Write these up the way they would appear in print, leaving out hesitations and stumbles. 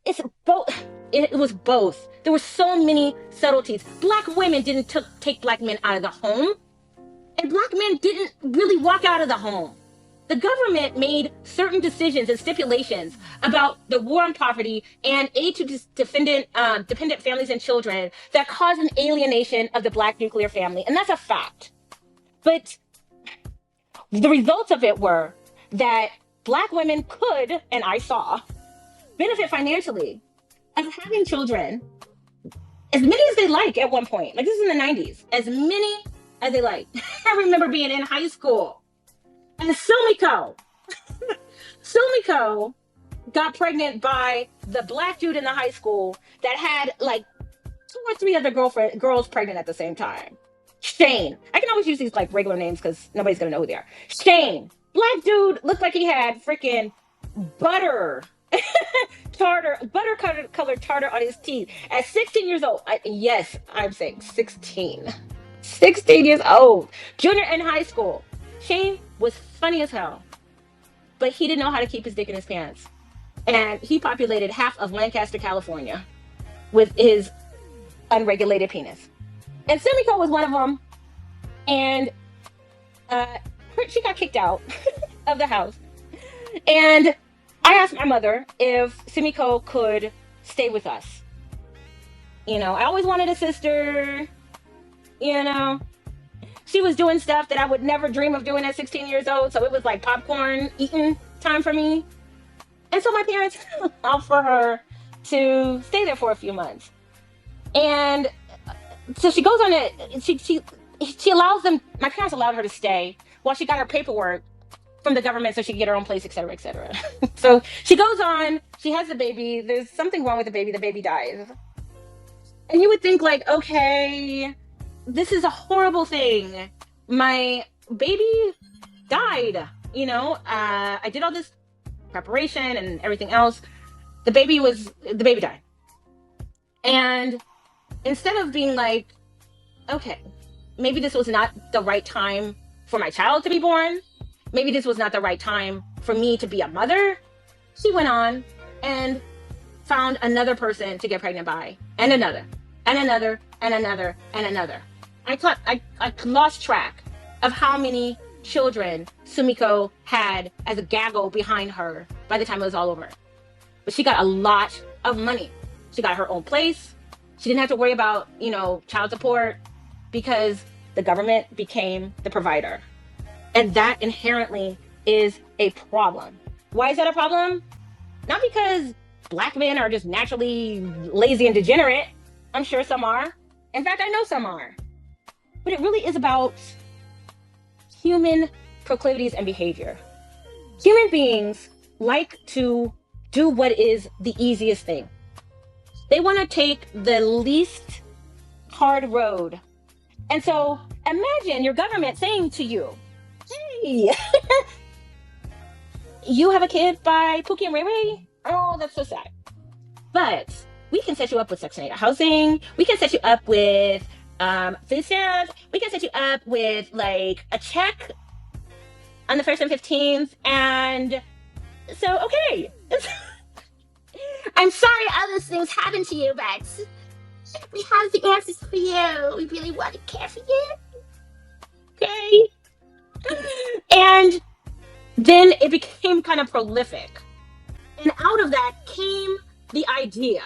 It's both. It was both. There were so many subtleties. Black women didn't take black men out of the home, and black men didn't really walk out of the home. The government made certain decisions and stipulations about the war on poverty and aid to dependent families and children that caused an alienation of the black nuclear family, and that's a fact. But the results of it were that black women could, and I saw, benefit financially of having children, as many as they like at one point. Like, this is in the 90s, as many as they like. I remember being in high school and Sumiko got pregnant by the black dude in the high school that had like 2 or 3 other girls pregnant at the same time. Shane. I can always use these like regular names because nobody's gonna know who they are. Shane. Black dude looked like he had freaking butter colored tartar on his teeth at 16 years old. Yes, I'm saying 16. 16 years old. Junior in high school. Shane was funny as hell, but he didn't know how to keep his dick in his pants. And he populated half of Lancaster, California with his unregulated penis. And Sumiko was one of them. And she got kicked out of the house. And I asked my mother if Sumiko could stay with us. I always wanted a sister. She was doing stuff that I would never dream of doing at 16 years old. So it was like popcorn eating time for me. And so my parents offered her to stay there for a few months. And so she goes on it. She allows them, my parents allowed her to stay while she got her paperwork from the government so she could get her own place, et cetera, et cetera. So she goes on, she has the baby. There's something wrong with the baby dies. And you would think like, okay, this is a horrible thing. My baby died, I did all this preparation and everything else. The baby died. And instead of being like, okay, maybe this was not the right time for my child to be born, maybe this was not the right time for me to be a mother, she went on and found another person to get pregnant by, and another, and another, and another, and another. I lost track of how many children Sumiko had as a gaggle behind her by the time it was all over. But she got a lot of money. She got her own place. She didn't have to worry about, child support because the government became the provider. And that inherently is a problem. Why is that a problem? Not because black men are just naturally lazy and degenerate. I'm sure some are. In fact, I know some are. But it really is about human proclivities and behavior. Human beings like to do what is the easiest thing. They want to take the least hard road. And so imagine your government saying to you, hey, you have a kid by Pookie and Ray Ray? Oh, that's so sad. But we can set you up with Section 8 housing. We can set you up with food stamps. We can set you up with like a check on the 1st and 15th. And so, okay. I'm sorry other things happened to you, but we have the answers for you. We really want to care for you. Okay. And then it became kind of prolific. And out of that came the idea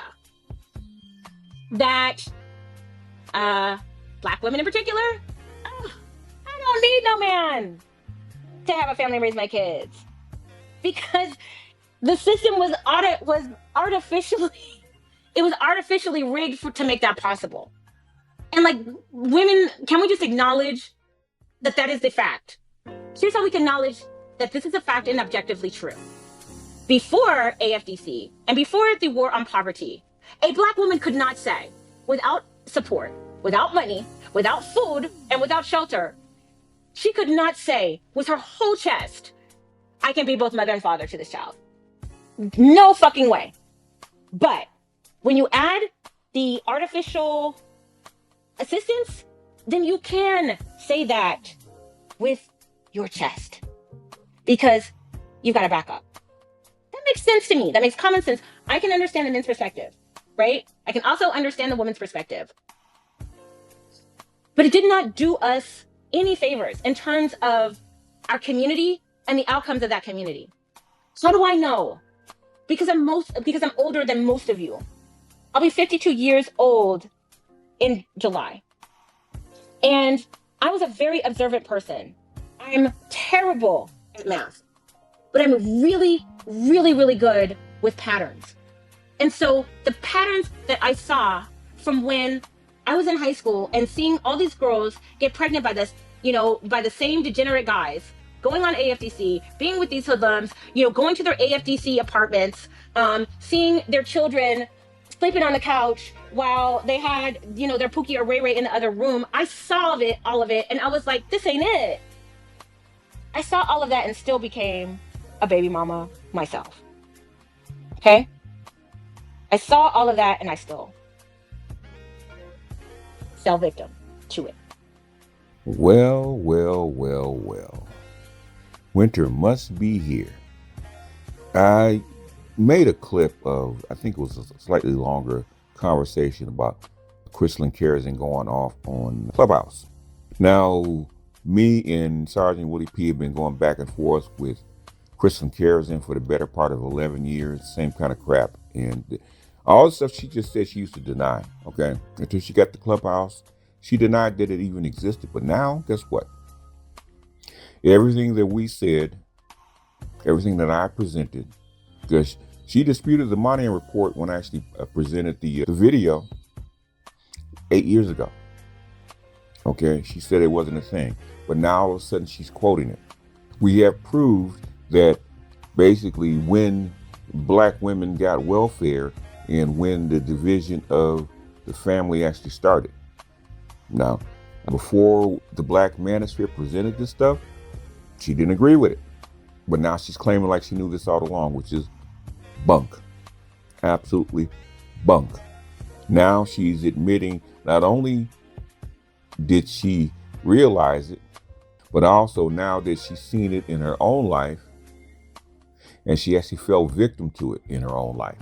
that black women in particular, I don't need no man to have a family and raise my kids. Because the system was artificially rigged to make that possible. And like, women, can we just acknowledge that is the fact? Here's how we can acknowledge that this is a fact and objectively true. Before AFDC and before the war on poverty, a Black woman could not say, without support, without money, without food, and without shelter, she could not say with her whole chest, I can be both mother and father to this child. No fucking way. But when you add the artificial assistance, then you can say that with your chest because you've got to back up. That makes sense to me. That makes common sense. I can understand the men's perspective, right? I can also understand the woman's perspective. But it did not do us any favors in terms of our community and the outcomes of that community. How do I know? Because I'm older than most of you. I'll be 52 years old in July. And I was a very observant person. I'm terrible at math, but I'm really, really, really good with patterns. And so the patterns that I saw from when I was in high school and seeing all these girls get pregnant by this, by the same degenerate guys, going on AFDC, being with these hoodlums, going to their AFDC apartments, seeing their children sleeping on the couch while they had, their Pookie or Ray Ray in the other room. I saw all of it, and I was like, this ain't it. I saw all of that and still became a baby mama myself. Okay? I saw all of that and I still fell victim to it. Well. Winter must be here. I made a clip of, I think it was a slightly longer conversation about Crystal and Kerosene going off on Clubhouse. Now, me and Sergeant Willie P have been going back and forth with Crystal and Kerosene for the better part of 11 years, same kind of crap. And all the stuff she just said she used to deny, okay? Until she got the Clubhouse, she denied that it even existed. But now, guess what? Everything that we said, everything that I presented, because she disputed the Monahan report when I actually presented the video 8 years ago. Okay, she said it wasn't a thing, but now all of a sudden she's quoting it. We have proved that basically when Black women got welfare and when the division of the family actually started. Now, before the Black Manosphere presented this stuff, she didn't agree with it. But now she's claiming like she knew this all along, which is bunk. Absolutely bunk. Now she's admitting not only did she realize it, but also now that she's seen it in her own life, and she actually fell victim to it in her own life.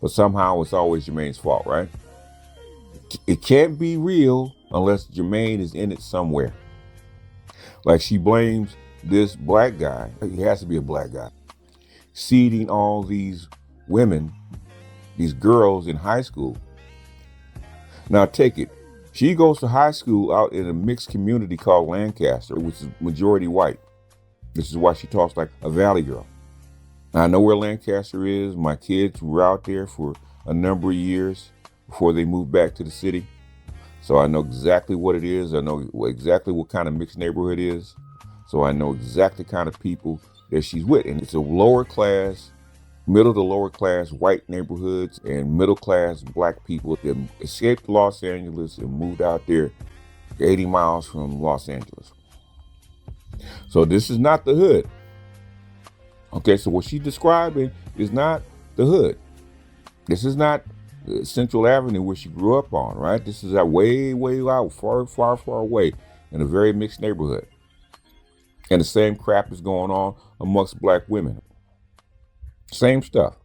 But somehow it's always Jermaine's fault, right? It can't be real unless Jermaine is in it somewhere. Like she blames this Black guy, he has to be a Black guy, seeding all these women, these girls in high school. Now take it. She goes to high school out in a mixed community called Lancaster, which is majority white. This is why she talks like a Valley girl. Now, I know where Lancaster is. My kids were out there for a number of years before they moved back to the city. So I know exactly what it is. I know exactly what kind of mixed neighborhood it is. So I know exactly the kind of people that she's with. And it's a lower class, middle to lower class white neighborhoods and middle class Black people that escaped Los Angeles and moved out there 80 miles from Los Angeles. So this is not the hood. Okay, so what she's describing is not the hood. This is not Central Avenue where she grew up on, right? This is out way out, far away in a very mixed neighborhood. And the same crap is going on amongst Black women. Same stuff.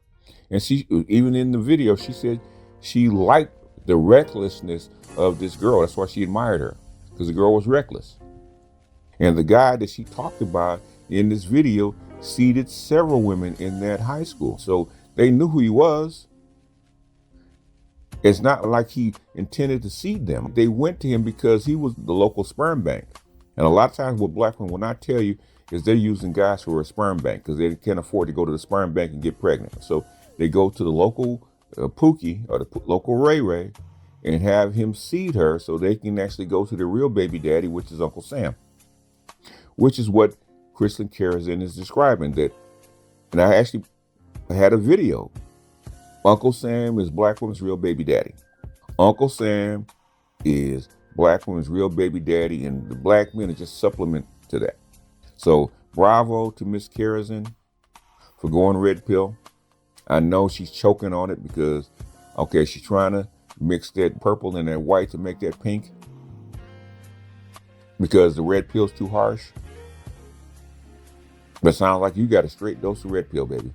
And she, even in the video, she said she liked the recklessness of this girl. That's why she admired her, because the girl was reckless. And the guy that she talked about in this video seeded several women in that high school. So they knew who he was. It's not like he intended to seed them. They went to him because he was the local sperm bank. And a lot of times what Black women will not tell you is they're using guys who are a sperm bank because they can't afford to go to the sperm bank and get pregnant. So they go to the local Pookie or the local Ray Ray and have him seed her so they can actually go to the real baby daddy, which is Uncle Sam, which is what Kristen Karazin is describing that. And I actually had a video. Uncle Sam is black woman's real baby daddy. Uncle Sam is black woman's real baby daddy, and the black men are just supplement to that. So bravo to Miss Karazin for going red pill. I know she's choking on it because, okay, she's trying to mix that purple and that white to make that pink because the red pill's too harsh. But it sounds like you got a straight dose of red pill, baby.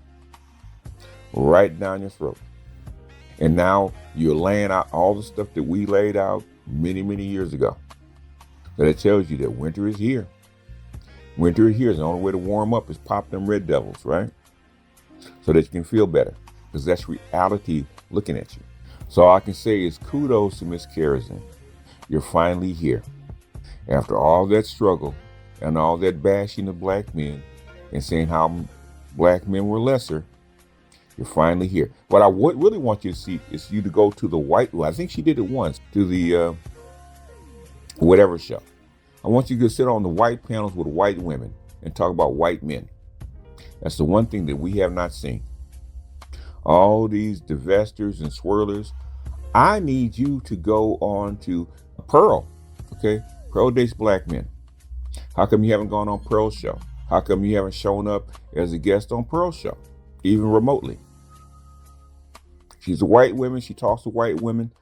Right down your throat. And now you're laying out all the stuff that we laid out many, many years ago. But it tells you that winter is here. Winter is here. The only way to warm up is pop them red devils, right? So that you can feel better. Because that's reality looking at you. So all I can say is kudos to Miss Karazin. You're finally here. After all that struggle and all that bashing of black men and saying how black men were lesser, you're finally here. What I really want you to see is you to go to the white, well, I think she did it once, to the whatever show. I want you to sit on the white panels with white women and talk about white men. That's the one thing that we have not seen. All these divestors and swirlers. I need you to go on to Pearl, okay? Pearl dates black men. How come you haven't gone on Pearl's show? How come you haven't shown up as a guest on Pearl's show, even remotely? She's a white woman. She talks to white women.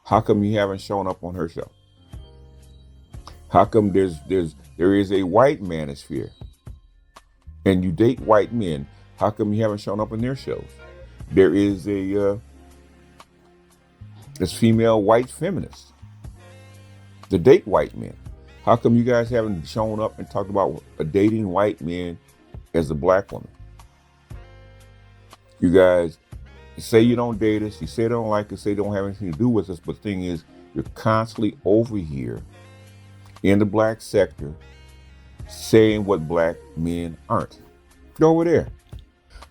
How come you haven't shown up on her show? How come there is a white manosphere and you date white men? How come you haven't shown up on their shows? There is this female white feminist to date white men. How come you guys haven't shown up and talked about dating white men as a black woman? You guys say you don't date us, you say you don't like us, say you don't have anything to do with us, but the thing is, you're constantly over here in the black sector saying what black men aren't. Go over there.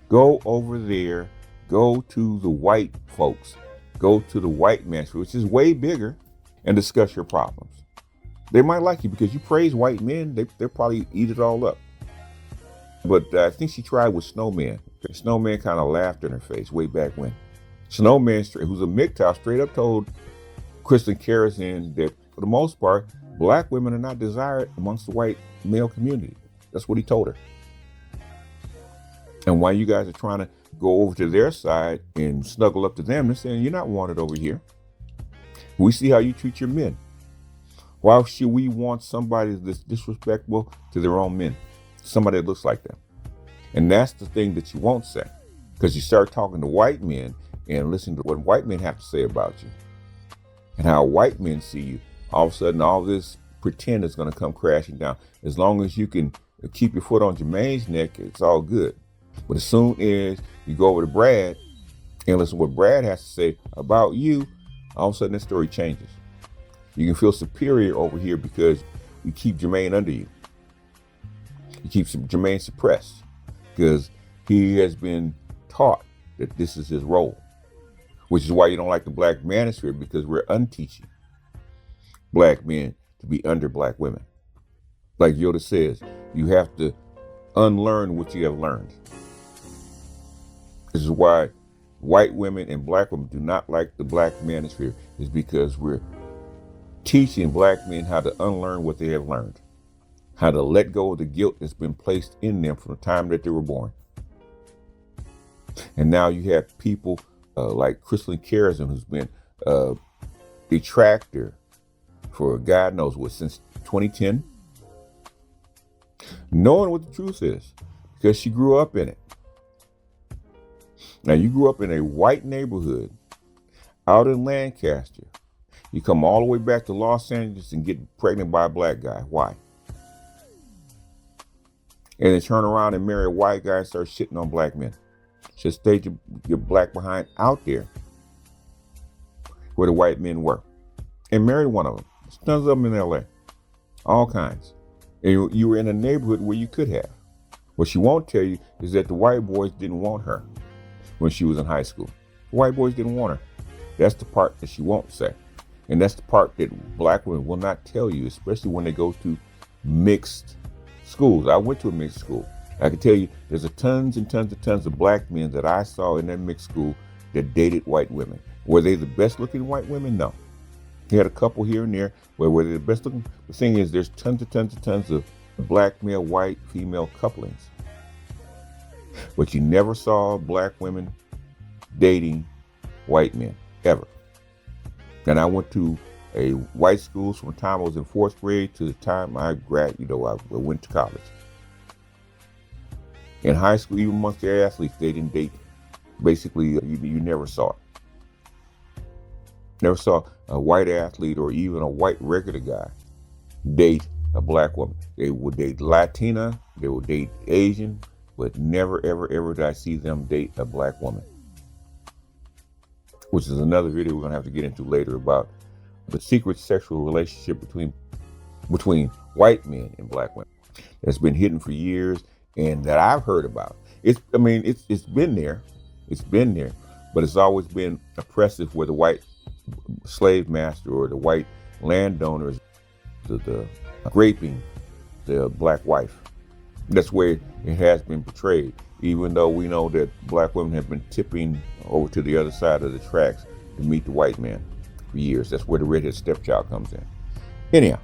Go over there. Go to the white folks. Go to the white mansion, which is way bigger, and discuss your problems. They might like you because you praise white men. They'll probably eat it all up. But I think she tried with Snowman. Snowman kind of laughed in her face way back when. Snowman, who's a MGTOW, straight up told Kristen Karazin that for the most part, black women are not desired amongst the white male community. That's what he told her. And while you guys are trying to go over to their side and snuggle up to them, they're saying you're not wanted over here. We see how you treat your men. Why should we want somebody that's disrespectful to their own men? Somebody that looks like them. And that's the thing that you won't say. Because you start talking to white men and listen to what white men have to say about you. And how white men see you. All of a sudden, all this pretend is going to come crashing down. As long as you can keep your foot on Jermaine's neck, it's all good. But as soon as you go over to Brad and listen to what Brad has to say about you, all of a sudden the story changes. You can feel superior over here because you keep Jermaine under you. You keep Jermaine suppressed because he has been taught that this is his role, which is why you don't like the black manosphere, because we're unteaching black men to be under black women. Like Yoda says, you have to unlearn what you have learned. This is why white women and black women do not like the black manosphere, is because we're teaching black men how to unlearn what they have learned, how to let go of the guilt that's been placed in them from the time that they were born. And now you have people like Kristen Karazin, who's been a detractor for God knows what, since 2010, knowing what the truth is, because she grew up in it. Now, you grew up in a white neighborhood out in Lancaster. You come all the way back to Los Angeles and get pregnant by a black guy. Why? And then turn around and marry a white guy and start shitting on black men. Just stay your black behind out there where the white men were. And marry one of them. There's tons of them in LA. All kinds. And you were in a neighborhood where you could have. What she won't tell you is that the white boys didn't want her when she was in high school. The white boys didn't want her. That's the part that she won't say. And that's the part that black women will not tell you, especially when they go to mixed schools. I went to a mixed school. I can tell you there's a tons and tons of black men that I saw in that mixed school that dated white women. Were they the best looking white women? No. They had a couple here and there where were they the best looking. The thing is, there's tons of black male, white, female couplings. But you never saw black women dating white men, ever. And I went to a white school from the time I was in 4th grade to the time I went to college. In high school, even amongst their athletes, they didn't date. Basically, you never saw it. Never saw a white athlete or even a white regular guy date a black woman. They would date Latina, they would date Asian, but never, ever did I see them date a black woman. Which is another video we're gonna have to get into later about the secret sexual relationship between white men and black women that's been hidden for years and that I've heard about. It's been there, but it's always been oppressive where the white slave master or the white landowners, the raping the black wife. That's where it has been portrayed, even though we know that black women have been tipping over to the other side of the tracks to meet the white man for years. That's where the redhead stepchild comes in. Anyhow,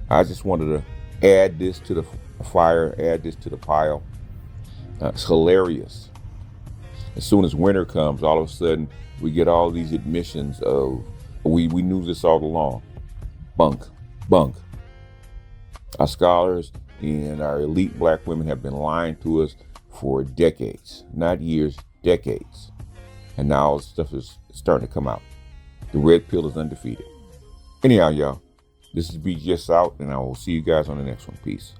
I just wanted to add this to the fire, add this to the pile. It's hilarious. As soon as winter comes, all of a sudden, we get all these admissions of, we knew this all along. Bunk. Our scholars and our elite black women have been lying to us for decades, not years, decades. And now all this stuff is starting to come out. The red pill is undefeated. Anyhow, y'all, this is BGS out, and I will see you guys on the next one. Peace.